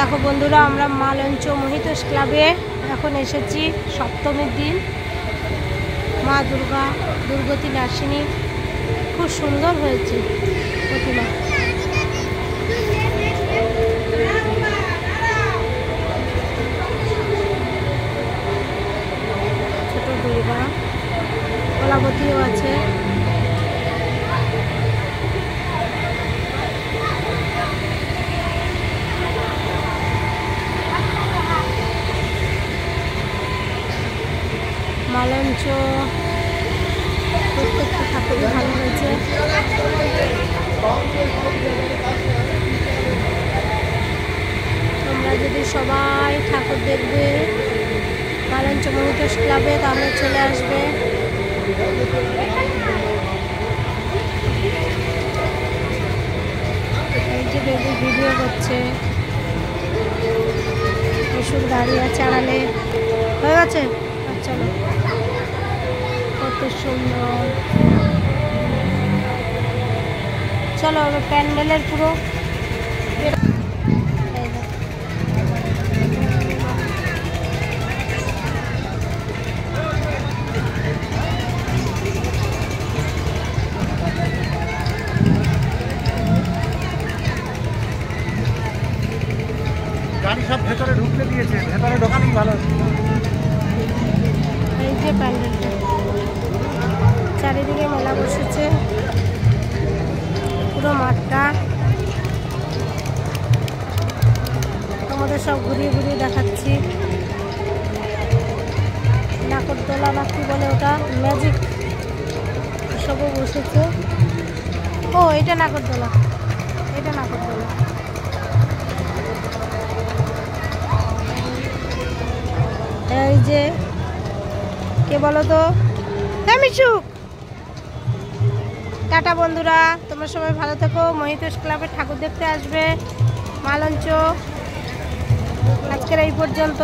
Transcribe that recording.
দেখো বন্ধুরা, আমরা মালঞ্চ মোহিতোষ ক্লাবে এখন এসেছি। সপ্তমীর দিন মা দুর্গা দুর্গতি নাসিনী খুব সুন্দর হয়েছে প্রতিমা। ছোট দুর্গা, কলাবতীও আছে। মালঞ্চ প্রত্যেকটা ঠাকুরই ভালো হয়েছে। তোমরা যদি সবাই ঠাকুর দেখবে মালঞ্চ মোহিতোষ ক্লাবে তাহলে চলে আসবে। এই যে বেবি ভিডিও করছে, এসব দাঁড়িয়ে আছে আড়ালে। হয়ে গেছে, চলো। কত সুন্দর, চলো প্যান্ডেলের পুরো গাড়ি সব ভেতরে ঢুকতে দিয়েছে, ভেতরে ঢোকানোই ভালো। এই যে প্যান্ডেলটা, চারিদিকে মেলা বসেছে, পুরো মাঠটা তোমাদের সব ঘুরিয়ে ঘুরিয়ে দেখাচ্ছি। নাগরদোলা না কি বলে ওটা, ম্যাজিক সবও বসেছে। ও এটা নাগরদোলা, এটা নাগরদোলা। এই যে কে বলো তো, মিশুক। টাটা বন্ধুরা, তোমরা সবাই ভালো থেকো। মোহিতোষ ক্লাবে ঠাকুর দেখতে আসবে মালঞ্চ। আজকের এই পর্যন্ত।